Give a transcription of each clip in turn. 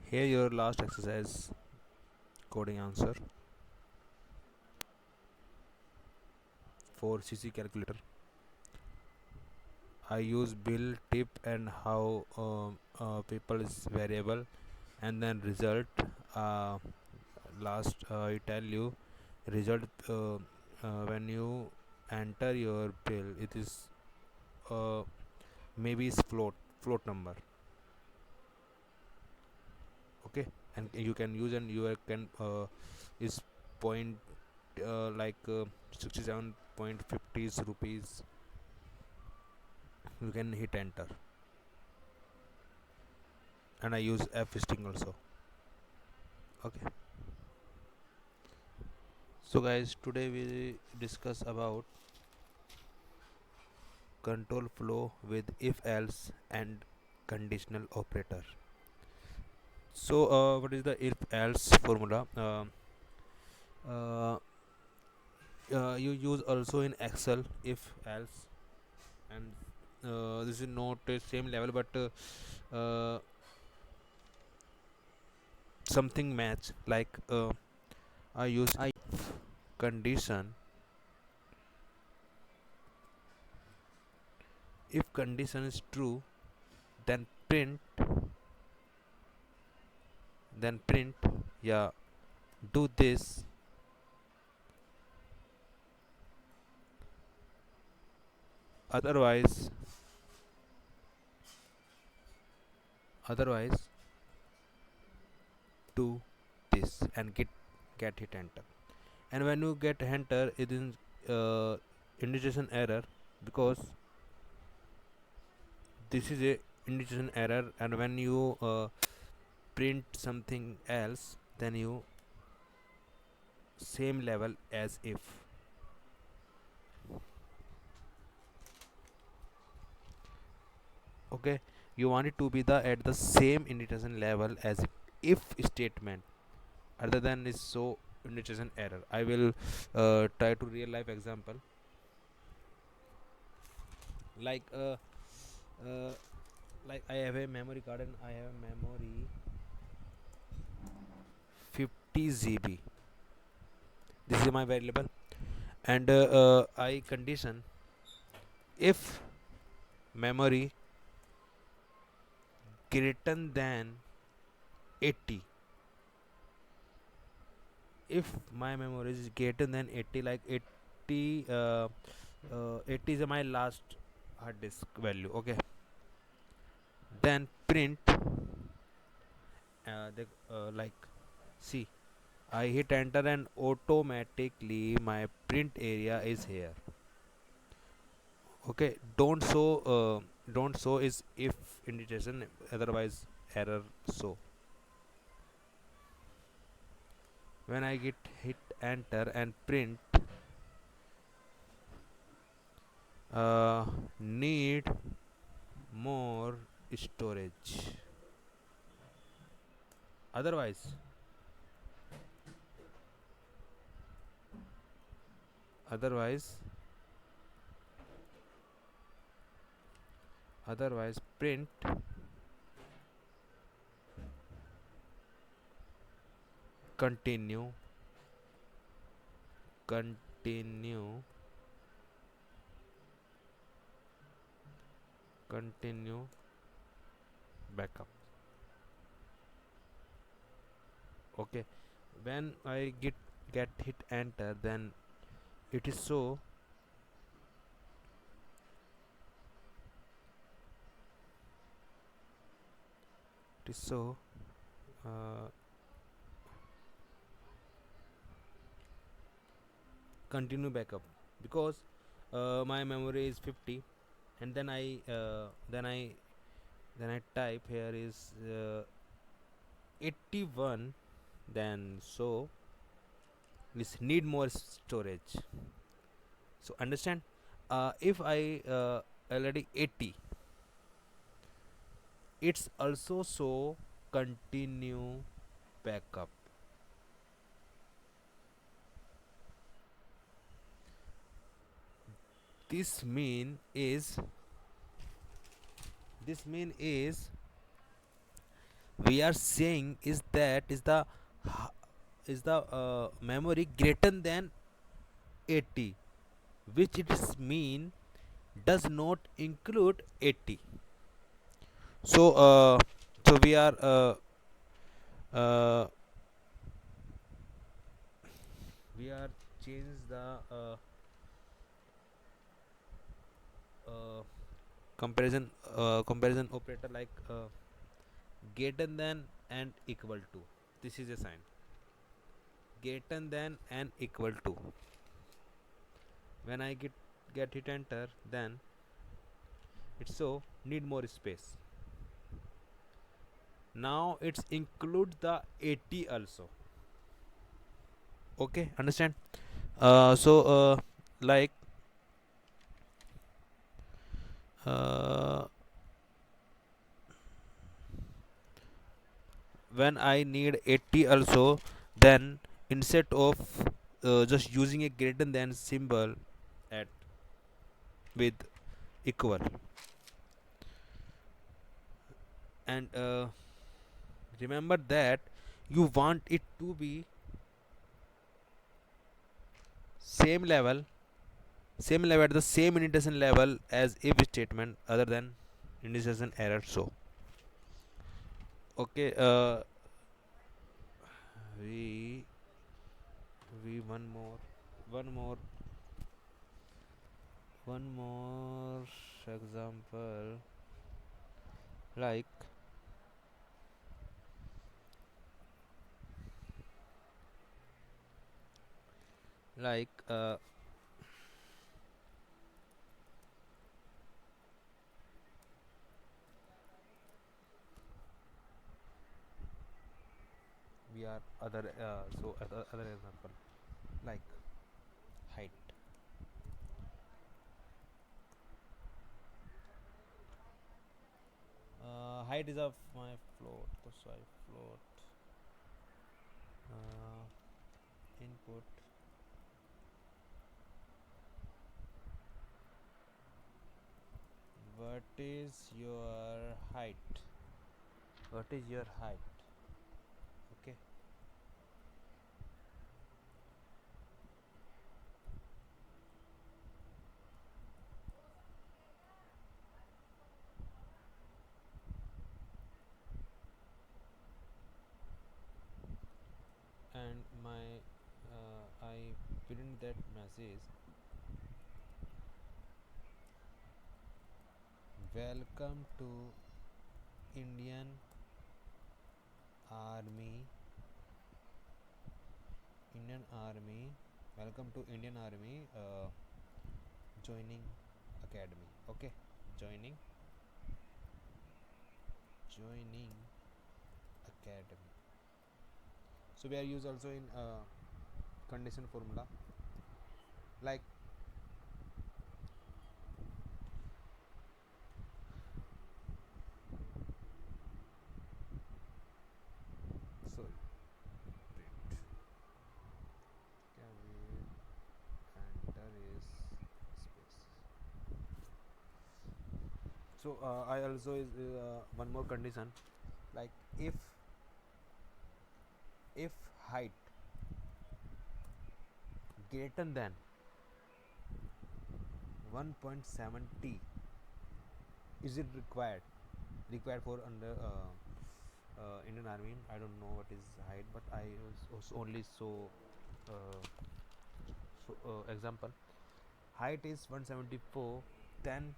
Here your last exercise coding answer for CC calculator. I use bill, tip, and how people is variable, and then result. Uh, Last I tell you result when you enter your bill, it is uh, maybe is float number. Okay, and you can use and you can is point like 67.50 rupees. You can hit enter, and I use F string also. Okay, so guys, today we discuss about control flow with if else and conditional operator. So what is the if else formula? Uh, you use also in Excel if else, and this is not same level, but something match like I use condition. If condition is true, then print, yeah, do this. Otherwise, otherwise do this and get hit enter. And when you get enter, it is indication error, because this is a indication error, and when you print something else, then you same level as if. Okay, you want it to be the at the same indication level as if statement, other than is so indication error. I will try to real life example, like uh, like I have a memory card and I have memory 50 GB. This is my variable, and I condition if memory greater than 80. If my memory is greater than 80, like 80 80 is my last hard disk value. Okay, then print like, see, I hit enter and automatically my print area is here. Okay, don't show is if indication, otherwise error show. When I get hit enter and print, need more storage. Otherwise, otherwise, otherwise, print continue, continue, continue backup. Okay, when I get hit enter, then it is so it is so uh, continue backup, because my memory is 50, and then I type here is 81, then so this need more storage. So understand, if I already 80, it's also so continue backup. This mean is this mean is we are saying is that is the memory greater than 80, which it is mean does not include 80. So we are uh, we are change the uh, comparison operator like greater than and equal to. This is a sign, greater than and equal to. When I get hit enter, then it so need more space. Now it's include the 80 also. Okay, understand? Like uh, when I need 80 also, then instead of just using a greater than symbol at with equal, and remember that you want it to be same level, same level at the same indentation level as if statement other than indentation error. So okay, we we one more one more example, like like uh, we are other other example like height. Height is of my float, so I float input. What is your height? What is your height? Okay. And my I print that message, welcome to Indian Army, Indian Army, welcome to Indian Army joining academy. Okay, joining joining academy. So we are used also in condition formula, like so print can we enter is space. So I also is one more condition, like if height greater than 1.70, is it required for under Indian Army. I don't know what is height, but I was only uh, example. Height is 174, then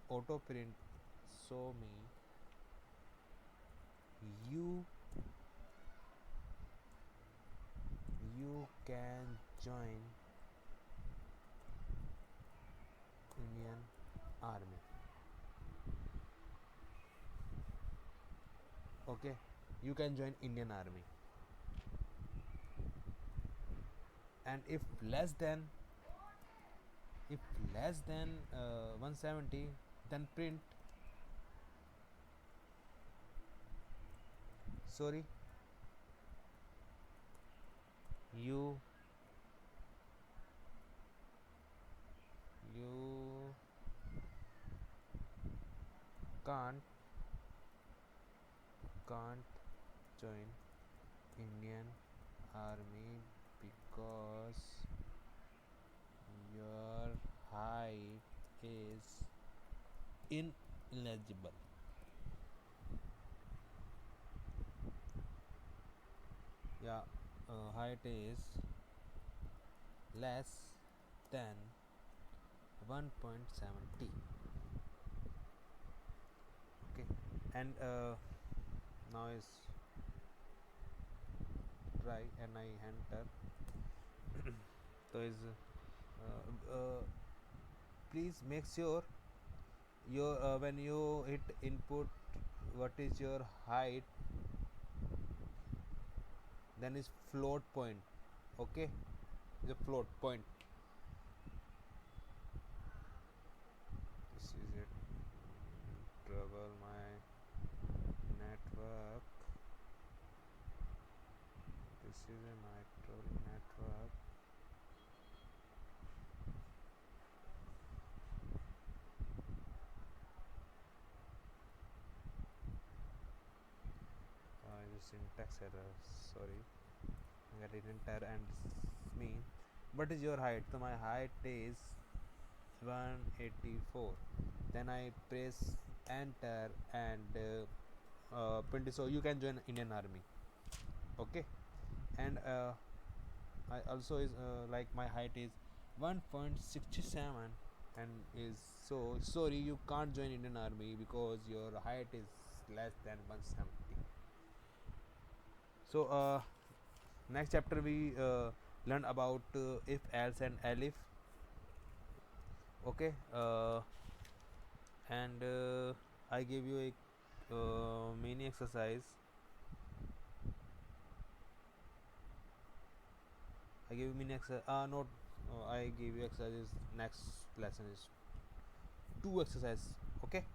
auto print show me you you can join Indian Army. Okay, you can join Indian Army, and if less than 170, then print sorry, you you can't can't join Indian army because your height is ineligible. Yeah, height is less than 1.70. Okay, and now is try and I enter. So is please make sure your when you hit input what is your height, then is float point. Okay, the float point. This is it. Trouble my network. This is a my trouble network. The syntax error. Sorry, I didn't enter and mean. What is your height? So my height is 184. Then I press enter and print it. So you can join Indian army. Okay, and I also is like my height is 1.67 and is so sorry you can't join Indian army because your height is less than 170. So next chapter we learn about if else and elif. Okay, and I give you a mini exercise. I give you mini exercise. Not. I give you exercises. Next lesson is two exercise. Okay.